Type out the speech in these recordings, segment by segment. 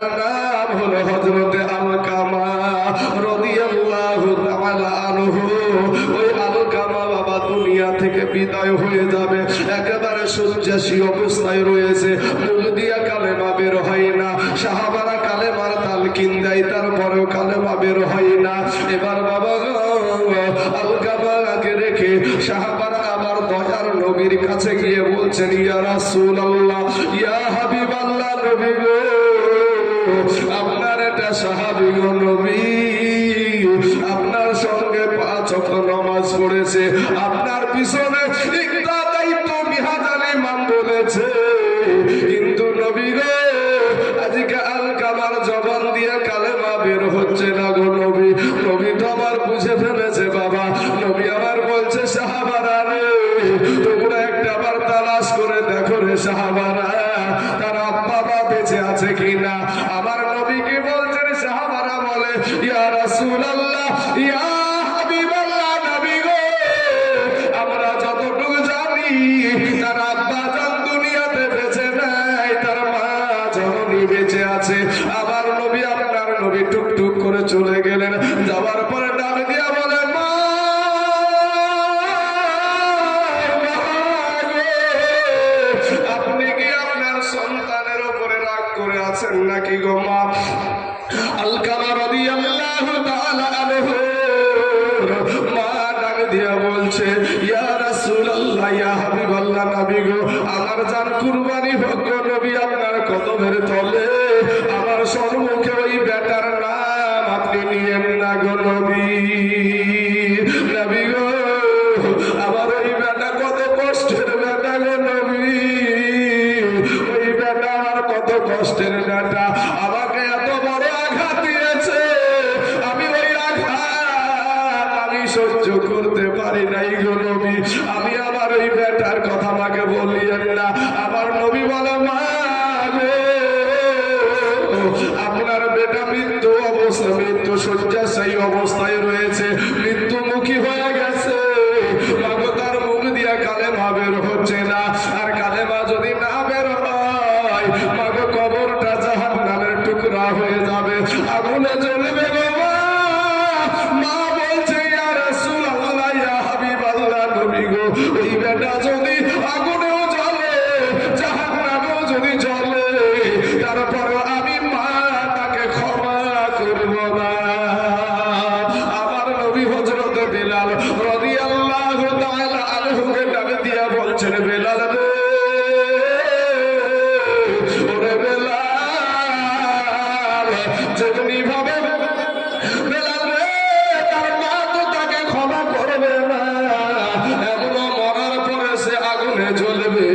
নাম হলো হযরতে আলকামা রাদিয়াল্লাহু তাআলা আনহু। ওই আলকামা বাবা দুনিয়া থেকে বিদায় হয়ে যাবে, একেবারে শয্যাশী অবস্থায় রয়েছে, মুখ দিয়া কালেমা বের হয় না। সাহাবারা কালেমার তালকিন দেয়, তারপরেও কালেমা বের হয় না। এবার বাবা আলকামাকে রেখে সাহাবারা আবার দয়ার নবীর কাছে গিয়ে বলছেন, ইয়া রাসূলুল্লাহ, ইয়া হাবিবাল্লাহ, নবী গো, আপনার এটা সাহাবী গো নবী, আপনার সঙ্গে 5 ওয়াক্ত নামাজ পড়েছে, আপনার পিছনে একটা দায়িত্ব বিহাজাল ইমাম বলেছে, কিন্তু নবী গো আজকে আলকামার জবান দিয়ে কালেমা বের হচ্ছে না গো নবী। নবী তো আমার বুঝে ফেলেছে বাবা। নবী আবার বলছে, সাহাবারা রে, তোমরা একটা বার তালাশ করে দেখো রে সাহাবারা, তার আব্বা মা বেঁচে আছে কিনা। আমার নবীকে বলছেন, সাহাবারা বলে, ইয়া রাসূলুল্লাহ, ইয়া হাবিবাল্লাহ, নবী গো, আমরা যতটুকু জানি তার আব্বা জান দুনিয়াতে বেঁচে নাই, তার মা জননী বেঁচে আছে। আমার নবী, আপনার নবী টুকটুক করে চলে গেলেন। যাওয়ার পরে ডাক দিয়া বলে, মা, আপনি কি আপনার সন্তানের উপরে রাগ করে আছেন নাকি গো মা? আলকামা রাদিয়াল্লাহু তাআলা আনহু মা ডাক দিয়া বলছে, ইয়া রাসূলুল্লাহ, ইয়া হাবিবাল্লাহ, নবী গো, আমার জান কুরবানি হোক গো নবী, আপনার কদমের তলে আমার সম্মুখে ওই বেটার নাম আপনি নিয়েন না গো নবী। নবী গো, আমার ওই বেটা কত কষ্টের বেটা গো নবী, ওই বেটা আমার কত কষ্টের বেটা, আমাকে এত বড় আঘাত দিয়েছে, আমি ওই আঘাত আমি সহ্য করতে পারি নাই গো নবী, আমি আমার ওই বেটার কথা আমাকে বলিয়েন না। আমার নবী বলে, মা গো, আপনার বেটা মৃত্যু অবস্থা, মৃত্যু শয্যাশায়ী অবস্থায় রয়েছে, মৃত্যুমুখী হয়ে গেছে, মাগো তার মুখ দিয়া কালেমা বের হচ্ছে না, আর কালেমা যদি না বের হয় মাগো কবরটা জাহান্নামের টুকরা হয়ে যাবে, আগুনে জ্বলবে গো মা। মা বলছে, ইয়া রাসূলুল্লাহ, ইয়া হাবিবাল্লাহ, নবী গো, ওই বেটা যদি আগুনেও জ্বলে, জাহান্নামেও যদি জ্বলে, তারপরও আমি মা তাকে ক্ষমা করব না। আমার নবী হযরত বেলাল রাদিয়াল্লাহু তাআলা আনহুকে ডাক দিয়া বলছেন, বেলাল রে, ওরে বেলাল, যেমনি ভাবে বেলাল রে, তার মা তো তাকে ক্ষমা করবে না, এমনও মরার পরে সে আগুনে জ্বলবে,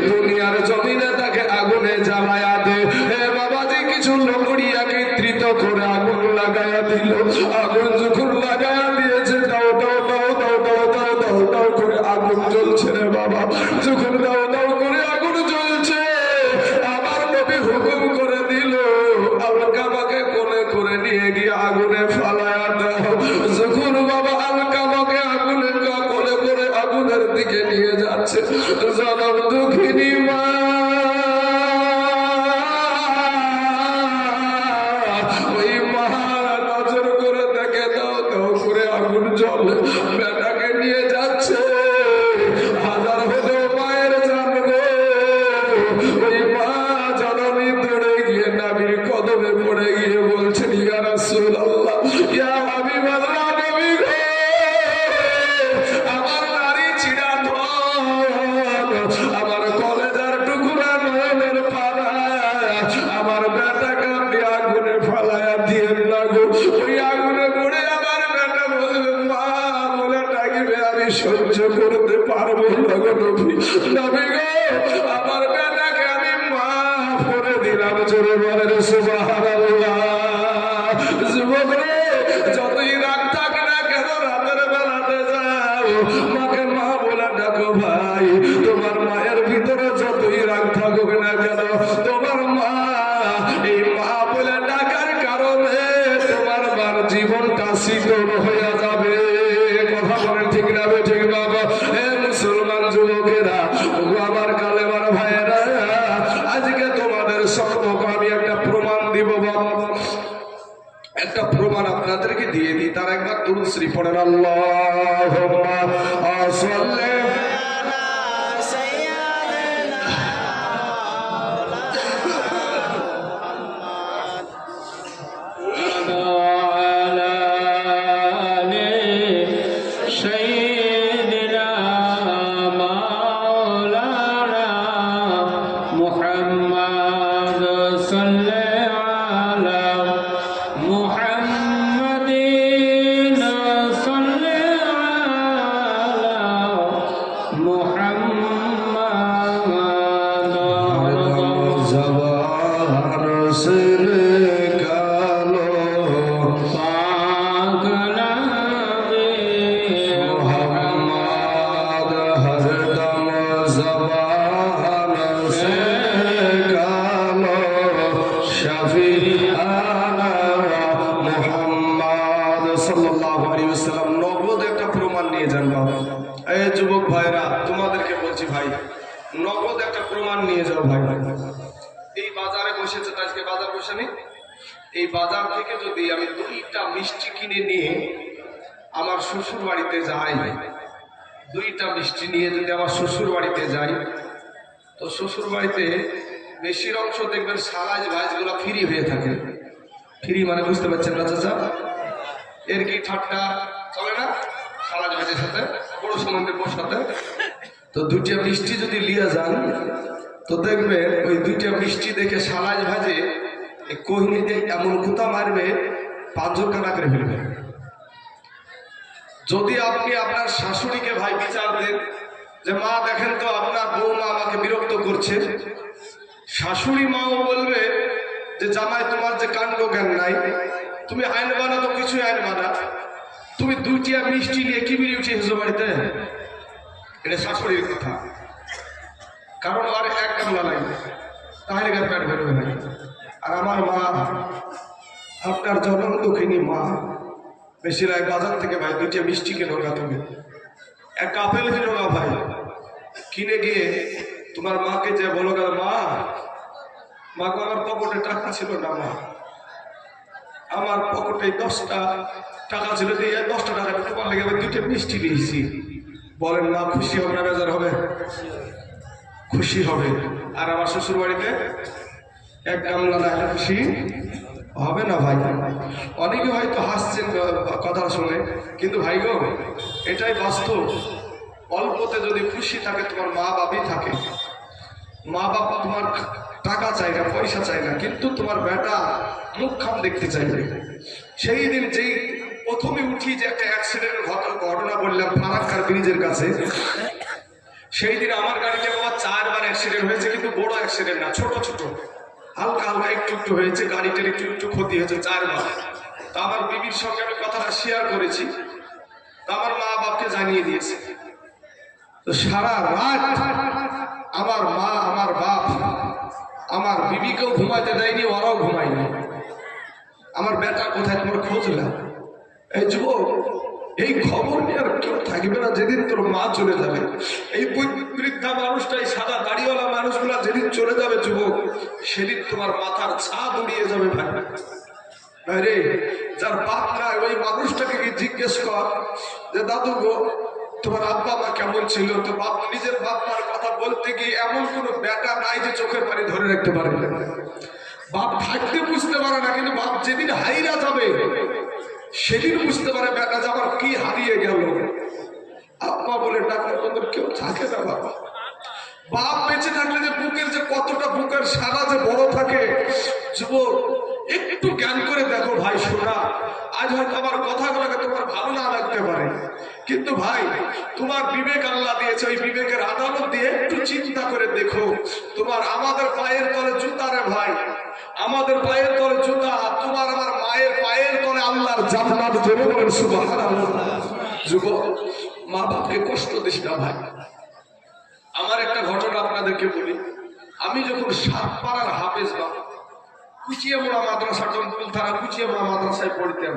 দুনিয়ার জমিনে তাকে আগুনে জ্বালায়া দে। হে বাবাজি, কিছু লকড়িয়াকে ত্রিত করে আগুন লাগায়া দিল, আগুন যখন লাগায়া দিয়েছে, দাও দাও দাও দাও দাও দাও দাও দাও করে আগুন জ্বলছে রে বাবা। যখন দাও দাও করে আগুন জ্বলছে, আমার নবী হুকুম করে দিল, আলকামাকে কোলে করে নিয়ে গিয়ে আগুনে ফালায়া দাও। যখন বাবা আলকামাকে আগুনে কোলে করে আগুনের দিকে নিয়ে যাচ্ছে, জনম দুঃখিনী মা ওই মা নজর করে দেখে, দাও দাও করে আগুন জ্বলে, বেটাকে নিয়ে যাচ্ছে, হাজার হলেও মায়ের জান গো। ওই মা জননী দৌড়ে গিয়ে নবীর কদমে পড়ে গিয়ে বলছেন, ইয়া রাসূলুল্লাহ, ইয়া হাবিবাল্লাহ, নবী গো, আমার নারী চিরা ধন, আমার কলেজার টুকরা নয়নের পানা, আমার বেটাকে আপনি আগুনে ফালায়া দিয়েন না গো। ওই আগুনে পড়ে আমার বেটা বলবে, মা বলে ডাকবে, আমি সহ্য করতে পারবো না গো নবী। নবী গো, আমার বেটাকে আমি মাফ করে দিলাম। জোরে বলেন সুবহানাল্লাহ। যুবক রে, যতই রাগ থাকে না কেন, রাতের বেলাতে যাও, মাকে মা বলে ডাকো ভাই। তোমার মায়ের ভিতরে যতই রাগ থাকুক না কেন, তোমার মা, এই মা বলে ডাকার কারণে তোমার মার জীবনটা শীতল হয়ে যাবে। কথা বলেন ঠিক না ঠিক বাবা? হে মুসলমান যুবকেরা, আমার কালেমার ভাইয়েরা, আজকে তোমাদের সম্পর্ক আমি একটা প্রমাণ দিব বাবা। একটা প্রমাণ আপনাদেরকে দিয়ে দিই, তার একবার দুরূদ শরীফ পড়েন, আল্লাহুম্মা সাল্লি নগদ একটা প্রমাণ নিয়ে যান বাবা। এই যুবক ভাইরা তোমাদেরকে বলছি ভাই, নগদ একটা প্রমাণ নিয়ে যাও ভাই। এই বাজারে বসেছে, আজকে বাজার বসেনি, এই বাজার থেকে যদি আমি 2টা মিষ্টি কিনে নিয়ে আমার শ্বশুর বাড়িতে যাই, 2টা মিষ্টি নিয়ে যদি আমার শ্বশুর বাড়িতে যাই, তো শ্বশুর বাড়িতে বেশির অংশ দেখবেন সালাজ ভাজগুলো ফ্রি হয়ে থাকে। ফ্রি মানে বুঝতে পারছেন না চাচা? এর কি ঠাট্টা চলে না? সালাজ ভাজের সাথে বড় সমন্বয়ের বোর সাথে তো 2টা মিষ্টি যদি লিয়ে যান, তো দেখবেন ওই 2টা মিষ্টি দেখে সালাজ ভাজে কোহিনী দিয়ে এমন কুতা মারবে, 5 কাটা করে ফেলবে। যদি আপনি আপনার শাশুড়িকে ভাই বিচার দেন যে মা দেখেন তো আপনার বৌমা আমাকে বিরক্ত করছে, শাশুড়ি মাও বলবে যে জামাই তোমার যে কাণ্ড জ্ঞান নাই, তুমি আইন বানা তো কিছুই আইন বানা, তুমি 2টা মিষ্টি নিয়ে কি বেরিয়ে উঠে এসো বাড়িতে। এটা শাশুড়ির কথা, কারণ আর এক গামলা লাগবে, তাহলে গাছ পেট বেরোবে না। আর আমার মা, আপনার জনম দুঃখিনী মা, বেশিরভাগ বাজার থেকে ভাই 2টা মিষ্টি কিনো গা, তুমি একটা আপেল কিনো গা ভাই, কিনে গিয়ে তোমার মাকে যে বলো গা, মা মাকে আমার পকেটে টাকা ছিল না, মা আমার পকেটে 10টা টাকা ছিল, দিয়ে 10টা টাকা তোমার লেগে আমি 2টা মিষ্টি নিয়েছি। বলেন মা খুশি হবে না বেজার হবে? খুশি হবে। আর আমার শ্বশুর বাড়িতে এক গামলা না, খুশি হবে না ভাই? অনেকে হয়তো হাসছেন কথা শুনে, কিন্তু ভাই গো এটাই বাস্তব। অল্পতে যদি খুশি থাকে, তোমার মা বাবাই থাকে, মা বাবা তোমার টাকা চাই না, পয়সা চাই না, কিন্তু তোমার বেটা মুখখান দেখতে চাইবে। সেই দিন যেই প্রথমে উঠি যে একটা অ্যাক্সিডেন্টের ঘটনা বললাম ফারাক্কার ব্রিজের কাছে, সেই দিন আমার গাড়িতে বাবা 4বার অ্যাক্সিডেন্ট হয়েছে, কিন্তু বড় অ্যাক্সিডেন্ট না, ছোট ছোট হালকা হালকা একটু একটু হয়েছে, গাড়িটার একটু একটু ক্ষতি হয়েছে 4বার। তা আমার বিবির সঙ্গে আমি কথাটা শেয়ার করেছি, তা আমার মা বাপকে জানিয়ে দিয়েছে। তো সারা রাত আমার মা, আমার বাপ, আমার বিবিকেও ঘুমাইতে দেয়নি, ওরাও ঘুমায়নি। আমার বেটা কোথায়, তোমার খোঁজ না। এই যুবক, এই খবর নিয়ে আর কেউ থাকবে না যেদিন তোর মা চলে যাবে। এই বৃদ্ধা মানুষটা, এই সাদা দাড়িওয়ালা মানুষগুলা যেদিন চলে যাবে যুবক, সেদিন তোমার মাথার ছাদ উড়িয়ে যাবে ভাই। আরে যার বাপ নাই ওই মানুষটাকে কি জিজ্ঞেস কর যে দাদু গো তোমার আব্বা মা কেমন ছিল? তো বাপ নিজের বাপ মার কথা বলতে গিয়ে এমন কোনো বেটা নাই যে চোখের পানি ধরে রাখতে পারে। বাপ থাকতে বুঝতে পারে না, কিন্তু বাপ যেদিন হাইরা যাবে সেদিন বুঝতে পারে বেটা যে আমার কি হারিয়ে গেল। আব্বা বলে ডাক্তার তোদের কেউ থাকে না বাবা। বাপ বেঁচে থাকলে যে বুকের যে কতটা বুকের সারা যে বড় থাকে, যুবক একটু জ্ঞান করে দেখো ভাই। শোনা, আজ হয়তো আমার কথাগুলোকে তোমার ভালো না লাগতে পারে, কিন্তু ভাই তোমার বিবেক আল্লাহ দিয়েছে, ওই বিবেকের আদালত দিয়ে একটু চিন্তা করে দেখো। তোমার আমাদের পায়ের তলে জুতা রে ভাই, আমাদের পায়ের তলে জুতা, তোমার আমার মায়ের পায়ের তলে আল্লাহর জান্নাত। জোরে বলেন সুবহানাল্লাহ। যুবক, মা বাপকে কষ্ট দিস না ভাই। আমার একটা ঘটনা আপনাদেরকে বলি। আমি যখন সাতপাড়ার হাফেজ বা কুচিয়ামোড়া মাদ্রাসা, টমকুল থানা কুচিয়ামোড়া মাদ্রাসায় পড়তাম,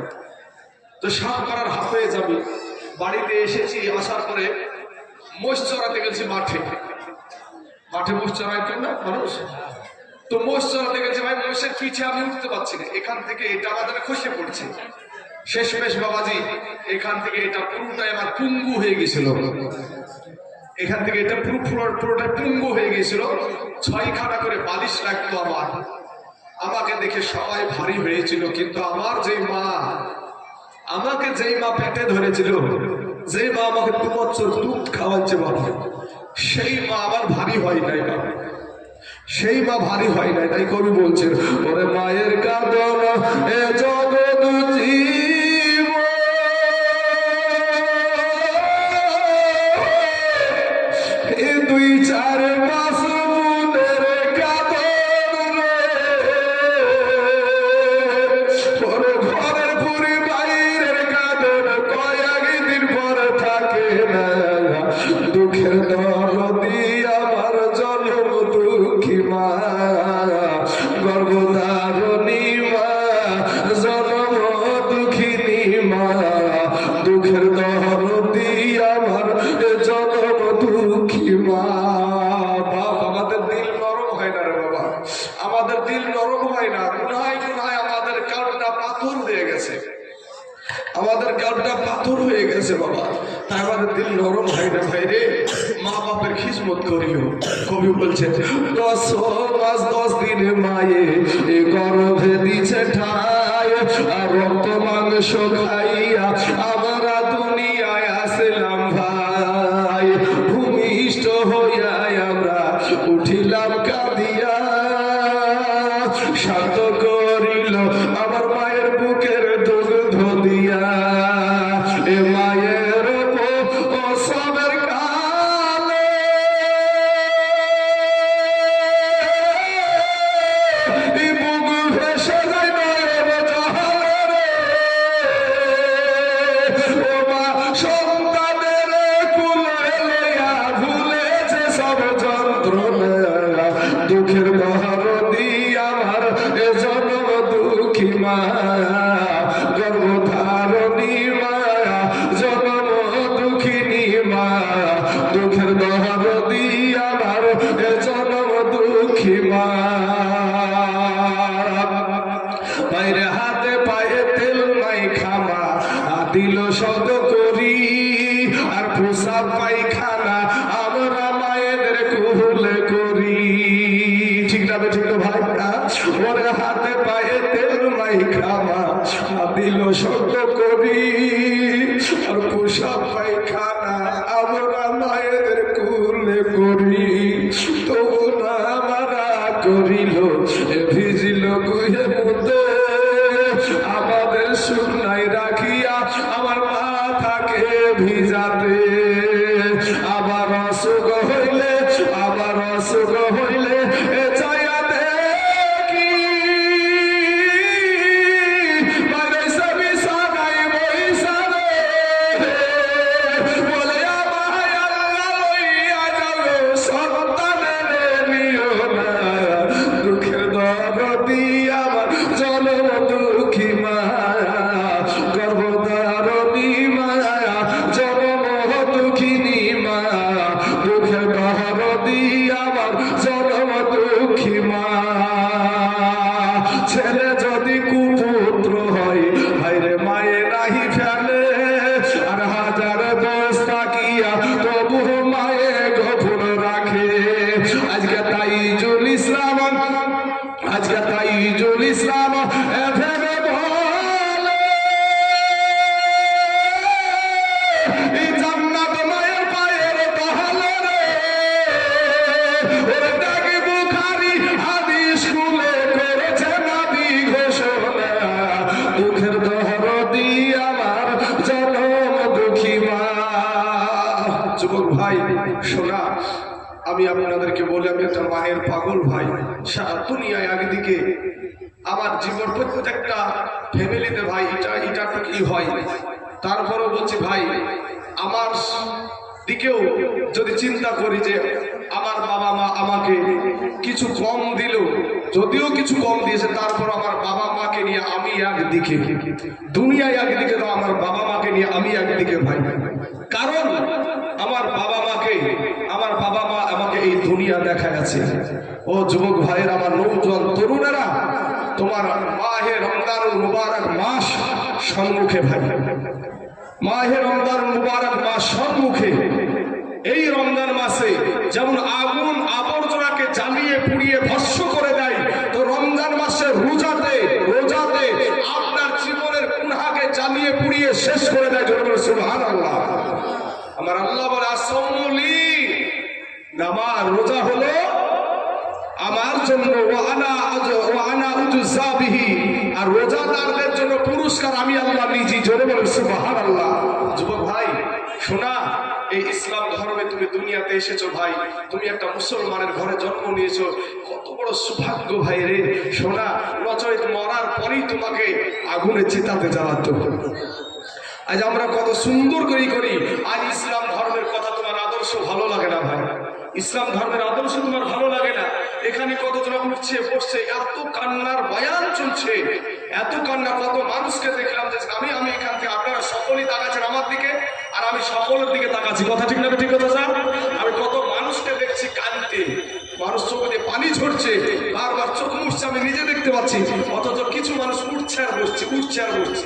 তো সাতপাড়ার হাফেজ আমি বাড়িতে এসেছি। আসার পরে মোষ চড়াতে গেছি মাঠে। মাঠে মোষ চড়াইতেন না মানুষ, তো মোষ চড়াতে গেছে ভাই, মোষের পিঠে আমি উঠতে পারছি না, এখান থেকে এটা আমাদের খসে পড়ছে। শেষমেশ বাবাজি এখান থেকে এটা পুরোটাই আমার পুঙ্গু হয়ে গেছিল, এখান থেকে এটা পুরোটাই পুঙ্গু হয়ে গেছিল। 6খানা করে বালিশ লাগতো আমার। আমাকে দেখে সবাই ভারী হয়েছিল, কিন্তু আমার যেই মা, আমাকে যেই মা পেটে ধরেছিল, যেই মা আমাকে 2 বছর দুধ খাওয়াচ্ছে বাবা, সেই মা আমার ভারী হয় নাই বাবা, সেই মা ভারী হয় নাই। তাই কবি বলছেন, ওরে মায়ের কাঁদন এ জগৎ জীব, এ 2-4-5 বুনের কাঁদন রে, ঘরের পুরি বাইরের কাঁদন কয়েকদিন পর থাকে না। দুঃখের দরদি আমার জন্ম দুঃখী মা, গর্ভধারণী মা, জন্ম দুঃখিনী মা, দুঃখের দরদি আমার জন্ম দুঃখী মা। বাপ, আমাদের দিল নরম হয় না রে বাবা, আমাদের দিল নরম হয় না। গুনায় গুনায় আমাদের কানটা পাথর হয়ে গেছে, আমাদের কানটা পাথর হয়ে গেছে বাবা, তাই আমাদের দিল নরম হয় না ভাই রে। মা বাপের খিদমত করিও। কবি বলছেন, 10 মাস 10 দিন মায়ে এ গর্ভে দিছে ঠাই, আর রক্ত মাংস খাইয়া আমরা দুনিয়ায় আসলাম ভাই, ভূমিষ্ঠ হইয়া আমরা উঠিলাম কাঁদিয়া, শান্ত করিল আমার মায়ের বুকের দুগ্ধ দিয়া, এ মায়ের প্রসবের কালে বুক ভেসে যায় নয়ন জলে রে, ও মা সন্তানের কুলে লইয়া ভুলেছে সব যন্ত্রণা, দুঃখের দরদি আমার এ জন্ম দুঃখী মা, গর্ভধারণী মা, জন্ম দুঃখিনী মা, দুঃখের দরদি আমার এ জন্ম দুঃখী মা। বাইরে হাতে পায়ে তেল নাই খামা দিল শব্দ করি, আর প্রসাব পায়খানা আমরা মায়েদের কুহুলে করি। ঠিক না ঠিক না ভাই? ওরে হাতে পায়ে তেল নাই খামা দিল শব্দ করি, আর প্রসাব পায়খানা আমরা মায়েদের কুহুলে করি। তবু না মারা করিল ভিজিল গুহে মধ্যে, আমাদের শুকনাই রাখিয়া আমার মাথাকে ভিজাতে, আবার অসুখ হইলে, আবার অসুখ হইলে চাইয়া দেখি বাইরেছে বিছানায় বইসা রে, বলে আমায় আল্লাহ লইয়া যাও সন্তানের নিও না, দুঃখের দরদি আমার জন্ম দুঃখী মা, গর্ভধারণী মা, জন্ম দুঃখিনী মা, দুঃখের দরদি আমার জন্ম দুঃখী মা। ছেলে যদি কুপুত্র হয় ভাইরে মায়ে নাহি ফেলে, আর হাজার দোষ থাকিয়া তবু মায়ে গোপন রাখে। আজকে তাইজুল ইসলাম, আজকে তাইজুল ইসলাম ভেবে বলে, এই জান্নাত মায়ের পায়ের তহলে রে, ওরে ডাকি বুখারী হাদিস খুলে করেছে নবী ঘোষণা, দুঃখের দরদি আমার জন্ম দুঃখী মা। যুবক ভাই শোনা, আমি আপনাদেরকে বলি, আমি একটা মায়ের পাগল ভাই। সারা দুনিয়ায় একদিকে আমার জীবন প্রত্যেকটা ফ্যামিলিতে ভাই এটা তো কি হয়, তারপরও বলছি ভাই, আমার দিকেও যদি চিন্তা করি যে আমার বাবা মা আমাকে কিছু কম দিল, যদিও কিছু কম দিয়েছে, তারপর আমার বাবা মাকে নিয়ে আমি একদিকে, দুনিয়ায় একদিকে, তো আমার বাবা মাকে নিয়ে আমি একদিকে ভাই। কারণ আমার বাবা মা আমাকে এই দুনিয়া দেখা গেছে, ও যুবক ভাইয়ের, আমার নৌজওয়ান তরুণেরা, তোমার মাহে রমজানুল মুবারক মাস সম্মুখে ভাই, মাহে রমজানুল মুবারক মাস সম্মুখে। এই রমজান মাসে যেমন আগুন আবর্জনাকে জ্বালিয়ে পুড়িয়ে ভস্ম করে দেয়, তো রমজান মাসে রোজাতে আপনার জীবনের গুনাহকে জ্বালিয়ে পুড়িয়ে শেষ করে দেয়। সুবহানাল্লাহ। আমার আল্লাহ বলে আসলি, নামাজ রোজা হলো আমার জন্য, আর রোজাদারদের জন্য পুরস্কার আমি আল্লাহ নিজে। জোরে বলেন সুবহানাল্লাহ। যুবক ভাই শোনা, এই ইসলাম ধর্মে তুমি দুনিয়াতে এসেছো ভাই, তুমি একটা মুসলমানের ঘরে জন্ম নিয়েছো, কত বড় সৌভাগ্য ভাই রে। শোনা, নচেত মরার পরেই তোমাকে আগুনে চিতাতে জ্বালাতো। আজ আমরা কত সুন্দর করি, আজ ইসলাম ধর্মের কথা তোমার আদর্শ ভালো লাগে না ভাই, ইসলাম ধর্মের আদর্শ তোমার ভালো লাগে না। এখানে কতজন উঠছে বসছে, এত কান্নার বয়ান চলছে, এত কান্না। কত মানুষকে দেখলাম যে আমি এখান থেকে, আপনারা সকলেই তাকাচ্ছেন আমার দিকে, আর আমি সকলের দিকে তাকাচ্ছি। কথা ঠিক না? ঠিক কথা স্যার। আমি কত মানুষকে দেখছি কাঁদতে, মানুষ চোখ দিয়ে পানি ঝরছে, বারবার চোখ মুছছে, আমি নিজে দেখতে পাচ্ছি। অথচ কিছু মানুষ উঠছে আর বসছে, উঠছে আর বসছে।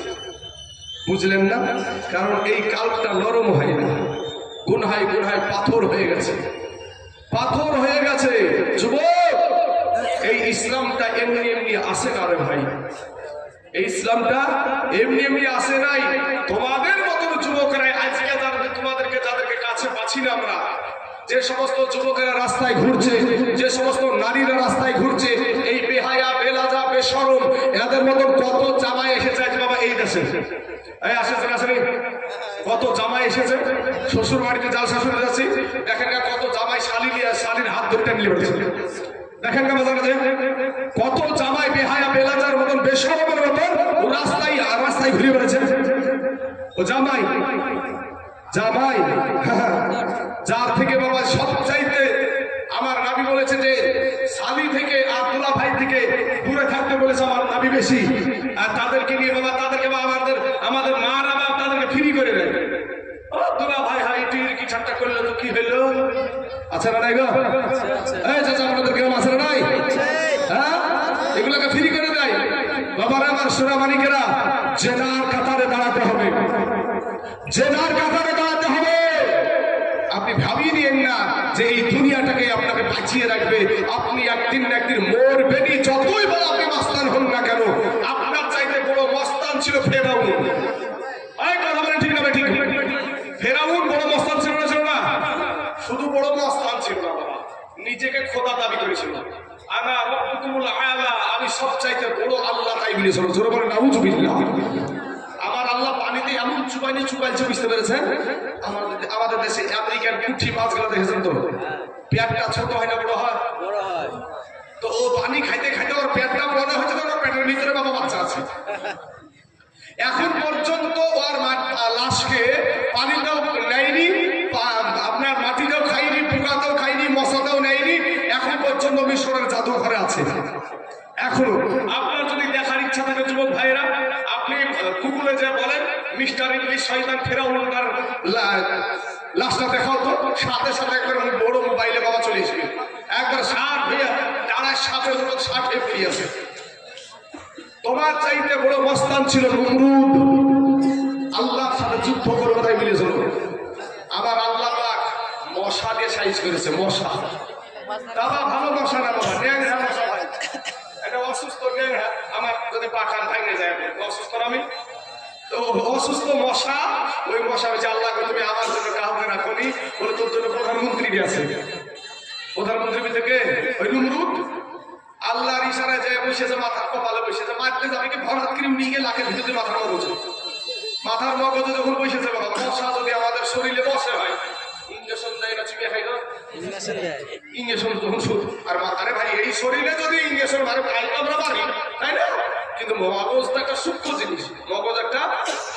বুঝলেন না? কারণ এই কালটা নরম হয় না, গুনহায় পাথর হয়ে গেছে, পাথর হয়ে গেছে। যুবক, এই ইসলামটা এমনি আসে না রে ভাই, এই ইসলামটা এমনি আসে নাই। তোমাদের মতো যুবকরাই আজকে যাদেরকে কাছে পাচ্ছি না আমরা, যে সমস্ত যুবকেরা রাস্তায় ঘুরছে, যে সমস্ত নারীরা রাস্তায় ঘুরছে, এই বেহায়া বেলাজা বেশরম, এদের মতন কত জামাই এসেছে বাবা এই দেশে। আসেনি কত জামাই এসেছে, শ্বশুর বাড়িতে জাল শাশুড়ি যাচ্ছি, দেখেন কত জামাই শালীর হাত ধরে টেনে বেড়েছে। দেখেন কত জামাই বেহায়া বেলাজার মতন বেশরমের মতন রাস্তায় ঘুরে বেড়েছে। ও জামাই যার থেকে বাবা সবচাইতে আমার নবী বলেছে যে শালী থেকে আব্দুল্লাহ ভাই থেকে দূরে থাকতে বলেছে আমার নবী বেশি। আর তাদেরকে নিয়ে বাবা, আমাদের মারা বাবা তাদেরকে ফ্রি করে দেয়। আব্দুল্লাহ ভাই কি ঠাট্টা করলে তো কি হইলো? আচ্ছা না নাই গো, এই চাচা আমাদের গ্রাম আছে না নাই? হ্যাঁ, এগুলোকে ফ্রি করে দেয়। বাবারা আমার সোনা মানিকেরা, জেনার কাতারে দাঁড়াতে হবে, জেনার কাতারে দাঁড়াতে হবে। আপনি ভাবিয়ে নিয়েন না যে এই দুনিয়াটাকে আপনাকে বাঁচিয়ে রাখবে। আপনি একদিন না একদিন মরবেনই, যতই বড় আপনি মাস্তান হন না কেন। আপনার চাইতে বড় মাস্তান ছিল ফেরাউন। কথা বলে ঠিক না? ঠিক, ফেরাউন বড় মাস্তান ছিল না? ছিল না? শুধু বড় মাস্তান ছিল না বাবা, নিজেকে খোদা দাবি করেছিল। আনা রব্বুকুমুল আলা, আমি সবচাইতে বড় আল্লাহ তাই বলেছিল। জোরে বলে নাউযুবিল্লাহ। আমার আল্লাহ পানিতে এমন চুবাইছে, বুঝতে পেরেছেন? আমাদের দেশে আমেরিকান পুঁটি মাছগুলো দেখেছেন তো, পেটটা ছোট হয় না বড় হয়? তো ও পানি খাইতে ওর পেটটা মনে হচ্ছে তো ওর পেটের ভিতরে বাবা বাচ্চা আছে। এখন পর্যন্ত ওর লাশকে পানিটাও নেয়নি, আপনার মাটিটাও খাইনি, পোকাটাও খাইনি, মশাটাও নেয়নি। এখন পর্যন্ত মিশরের জাদুঘরে আছে এখনো। আপনার যদি দেখার ইচ্ছা থাকে যুবক ভাইরা, আপনি গুগলে যে বলেন মিস্টার ইংলিশ শয়তান ফেরাউনের লাশটা দেখাও তো, সাথে একবার বড় মোবাইলে বাবা চলে আসবে, একবার 60 হয়ে তারার সাথে 60 পড়ে আছে। তোমার চাইতে বড় মস্তান ছিল নমরুদ, আল্লাহর সাথে যুদ্ধ করে তাই মিলেছিল। আবার আল্লাহ পাক মশা দিয়ে সাইজ করেছে, মশা। দাদা ভালো মশা না বাবা, ন্যাংরা মশা ভাই, এটা অসুস্থ ন্যাংরা। আমার যদি পাখান ভাঙে যায়, অসুস্থ আমি তো, অসুস্থ মশা, ওই মশা হচ্ছে আল্লাহ তুমি আমার জন্য কাউকে রাখনি, বলে তোর জন্য প্রধানমন্ত্রী আছে। প্রধানমন্ত্রী থেকে ওই নমরুদ আল্লাহর ইশারায় যায় বসেছে, মাথার কপালে বসেছে, মারতে যাবে কি ভরাত ক্রিম নিয়ে গিয়ে লাখের ভিতরে মাথার মগজে যখন বসেছে বাবা, মশা যদি আমাদের শরীরে বসে হয়, ইঞ্জেকশন দেয় না, চিপে খাই না ইঞ্জেকশন ওষুধ। আর মাথারে ভাই এই শরীরে যদি ইঞ্জেকশন মারে আমরা মারি, তাই না? কিন্তু মগজ তো একটা সূক্ষ্ম জিনিস, মগজ একটা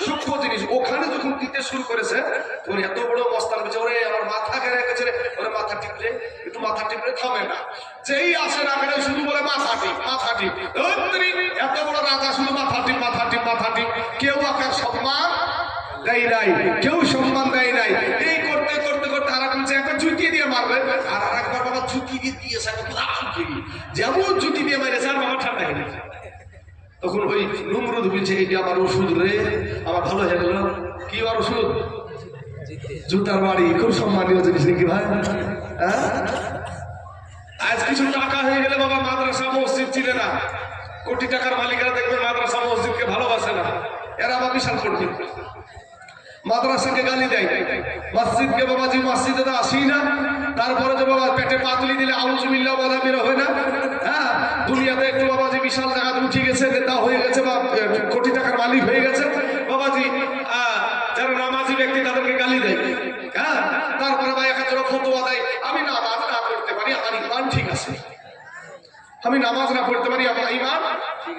সূক্ষ্ম জিনিস। ওখানে যখন দিতে শুরু করেছে তখন এত বড় মস্তান বলছে, ওরে আমার মাথা কেড়ে রেখেছে, ওরে মাথা টিপলে একটু মাথা টিপলে থামে না, যেই আসে না কেন শুধু বলে মাথা টিপ। এত বড় রাজা শুধু মাথা টিপ। কেউ আকার সম্মান দেয় নাই, কেউ সম্মান দেয় নাই। এই করতে আর এক একটা জুতিয়ে দিয়ে মারবে, আর একবার বাবা ঝুঁকি দিয়েছে, যেমন ঝুঁকি দিয়ে মেরেছে আর বাবা ঠান্ডা হয়ে গেছে। তখন ওই নমরুদ বলছে এটা আমার ওষুধ রে, আমার ভালো হয়ে গেল। কি আর ওষুধ? জুতার বাড়ি। খুব সম্মানীয় জিনিস নাকি ভাই? হ্যাঁ, আজ কিছু টাকা হয়ে গেলে বাবা মাদ্রাসা মসজিদ চিনে না। কোটি টাকার মালিকেরা দেখবেন মাদ্রাসা মসজিদকে ভালোবাসে না, এরা আবার বিশাল করবে, মাদ্রাসাকে গালি দেয়, মসজিদকে বাবাজি মসজিদে তো আসি না, তারপরে যে বাবা পেটে পাতলি দিলে আউযুবিল্লাহ বলা বের হয় না। হ্যাঁ, দুনিয়াতে একটু বাবাজি বিশাল জায়গাতে উঠে গেছে, নেতা হয়ে গেছে বা কোটি টাকার মালিক হয়ে গেছে বাবাজি, যারা নামাজি ব্যক্তি তাদেরকে গালি দেয়। হ্যাঁ, তারপরে ভাই একাত্তর ফতোয়া দেয়, আমি নামাজ না পড়তে পারি, আমার ইমান ঠিক আছে, আমি নামাজ না পড়তে পারি, আমার ইমান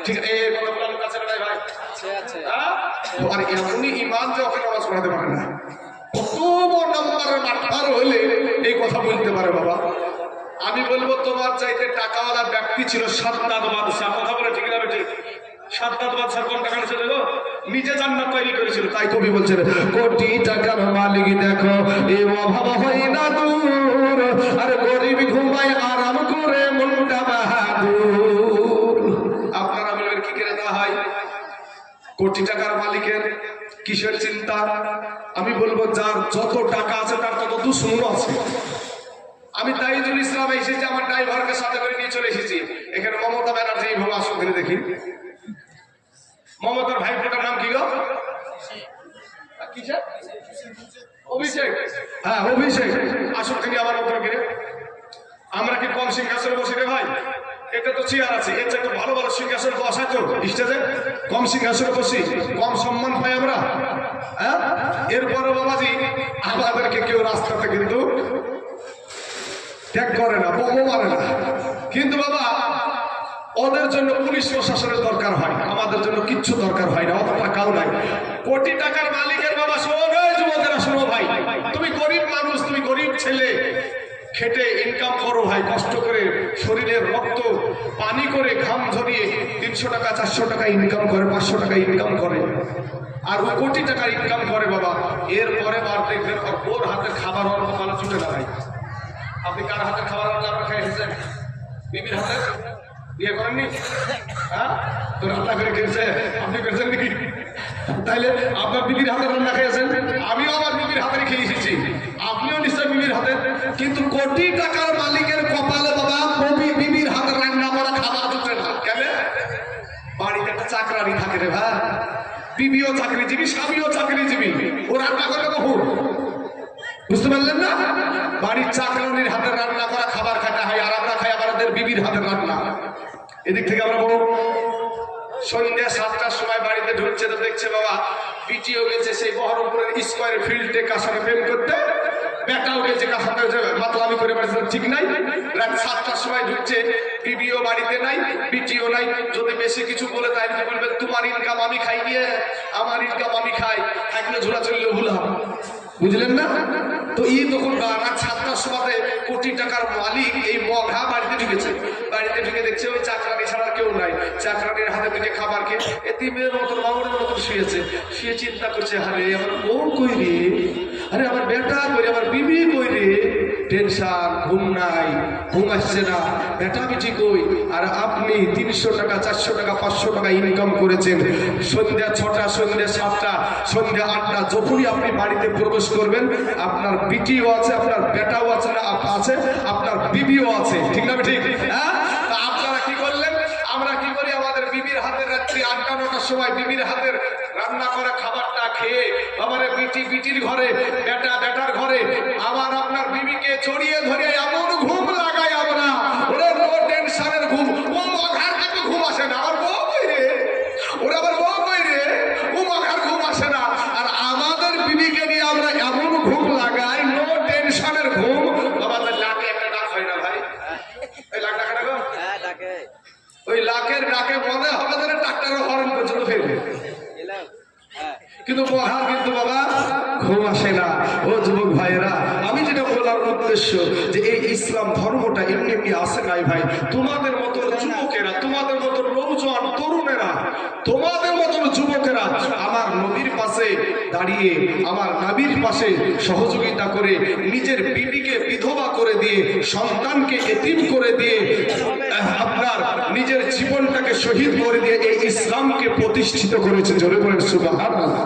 ঠিক আছে। এই বললাম কাছে নাই ভাই, আর এমনই ইমান যে ওকে নামাজ পড়াতে পারে না। কত বড় নম্বরের মাঠার হইলে এই কথা বলতে পারে বাবা? আমি বলবো তোমার চাইতে টাকাওয়ালা ব্যক্তি ছিল সাদ্দাত বাদশা। কথা বলে ঠিক না বেঠিক? সাদ্দাত বাদশা কোন টাকা ছিল গো? নিজে জান্নাত তৈরি করেছিল। তাই কবি বলছেন কোটি টাকার মালিক দেখো এ অভাব হয় না দূর, আর গরিব ঘুমায় আরাম করে মনটা বাহাদুর। আপনারা বলবেন কি করে তা হয়? কোটি টাকার মালিকের কিসের চিন্তা? আমি বলবো যার যত টাকা আছে তার তত দুশ্মন আছে। আমি তাইজুল ইসলাম এসেছি, আমার ড্রাইভারকে সাথে করে নিয়ে চলে এসেছি। এখানে মমতা ব্যানার্জি এইভাবে আসো ধরে দেখি। মমতার ভাইফোটার নাম কি গো? অভিষেক। হ্যাঁ, অভিষেক। আসুন তিনি আমার উত্তর কিনে। আমরা কি কম সিংহাসনে বসি রে ভাই? এটা তো চেয়ার আছে, এর চাইতে ভালো ভালো সিংহাসন বসায় তো স্টেজে, কম সিংহাসনে বসি, কম সম্মান পাই আমরা। হ্যাঁ, এরপরে বাবাজি আমাদেরকে কেউ রাস্তাতে কিন্তু ত্যাগ করে না, বোমো মারে না। কিন্তু বাবা ওদের জন্য পুলিশ প্রশাসনের দরকার হয়, আমাদের জন্য কিচ্ছু দরকার হয় না, অত টাকাও নাই। কোটি টাকার মালিকের বাবা শোনো, যুবকেরা শোনো ভাই, তুমি গরিব মানুষ, তুমি গরিব ছেলে, খেটে ইনকাম করো ভাই, কষ্ট করে শরীরের রক্ত পানি করে ঘাম ঝরিয়ে 300 টাকা 400 টাকা ইনকাম করে, 500 টাকা ইনকাম করে, আর ও কোটি টাকা ইনকাম করে বাবা। এরপরে বার দেখবেন ওর হাতে খাবার অল্প ভালো ছুটে না ভাই। আপনি কার হাতে খাবার আনলে আমরা খাই এসেছেন? বিবির হাতে? বিয়ে করেননি? হ্যাঁ, তো রান্না করে খেয়েছে, আপনি করেছেন নাকি? তাইলে আপনার বিবির হাতে রান্না খেয়েছেন, আমিও আমার বিবির হাতে খেয়ে এসেছি, আপনিও নিশ্চয় বিবির হাতে। কিন্তু কোটি টাকার মালিকের কপালে বাবা বিবির হাতে রান্না করা খাবার জুটে না। কেন? বাড়িতে একটা চাকরানি থাকে রে ভাই, বিবিও চাকরিজীবী, স্বামীও চাকরিজীবী, ও রান্না করবে কখন? বুঝতে পারলেন না? বাড়ির চাকরানির হাতে রান্না করা খাবার খাটা হয়, আর আমরা খাই আমাদের বিবির হাতে রান্না। এদিক থেকে আমরা বলবো সন্ধ্যা 7টার সময় বাড়িতে ঢুকছে, তো দেখছে বাবা বিটিও গেছে সেই বহরমপুরের স্কোয়ার ফিল্ডে কার সাথে প্রেম করতে, বেটাও গেছে কার সাথে মাতলামি করে বাড়িতে, ঠিক নাই? রাত 7টার সময় ঢুকছে, বিবিও বাড়িতে নাই, বিটিও নাই। যদি বেশি কিছু বলে তাই বলবেন তোমার ইনকাম আমি খাই নিয়ে, আমার ইনকাম আমি খাই, থাকলে ঝোলা চললে ভুল হবে। বুঝলেন না? তো এই তখন রাত 7টার সময় কোটি টাকার মালিক এই মঘা বাড়িতে ঢুকেছে। বাড়িতে ঢুকে দেখছে ওই চাকরানি ছাড়া কেউ নাই, চাকরানির হাতে থেকে খাবার খেয়ে এতিমের মতন মামুনের মতন শুয়েছে। শুয়ে চিন্তা করছে, আরে আমার বউ কই রে, আরে আমার বেটা কই রে, আমার বিবি কই রে। টেনশন, ঘুম নাই, ঘুম আসছে না, বেটা বিটি কই। আর আপনি 300 টাকা 400 টাকা 500 টাকা ইনকাম করেছেন, সন্ধ্যা 6টা, সন্ধ্যা 7টা, সন্ধ্যা 8টা, যখনই আপনি বাড়িতে প্রবেশ করবেন আপনার বিটিও আছে, আপনার বেটাও আছে, না আছে, আপনার বিবিও আছে, ঠিক না ঠিক? হ্যাঁ, আপনারা কি করলেন? আমরা কি করি? আমাদের বিবির হাতের রাত্রি 8টা 9টার সময় বিবির হাতের রান্না করা খাবারটা খেয়ে আমার বিটির ঘরে, বেটা বেটার ঘরে, আবার আপনার বিবিকে জড়িয়ে ধরে এমন ঘুম লাগাই আমরা, ওরে নো টেনশনের ঘুম। ও মঘার কিন্তু ঘুম আসে না, আমার বউ কই রে, ওরে আবার বউ কই রে, ও মঘার ঘুম আসে না। আর আমাদের বিবিকে নিয়ে আমরা এমন ঘুম লাগাই, নো টেনশনের ঘুম। আমাদের লাখে একটা ডাক হয় না ভাই? এই লাখ ডাকে না গো? হ্যাঁ ডাকে। ওই লাখের ডাকে মনে হবে যেন ডাক্তারের হরণ পর্যন্ত ফেলবে, কিন্তু মহার কিন্তু বাবা ঘুম আসে না। ও যুবক ভাইয়েরা, আমি যেটা বলার উদ্দেশ্য যে এই ইসলাম ধর্মটা এমনি এমনি আসে নাই ভাই। তোমাদের মতো যুবকেরা, তোমাদের মতো নৌজওয়ান তরুণেরা, তোমাদের মতো যুবকেরা আমার নবীর পাশে হয়ে দাঁড়িয়ে আমার নবীর পাশে সহযোগিতা করে নিজের বিবিকে বিধবা করে দিয়ে সন্তানকে এতিম করে দিয়ে আপনার নিজের জীবনটাকে শহীদ করে দিয়ে এই ইসলামকে প্রতিষ্ঠিত করেছে। জোরে বলেন সুবহানাল্লাহ।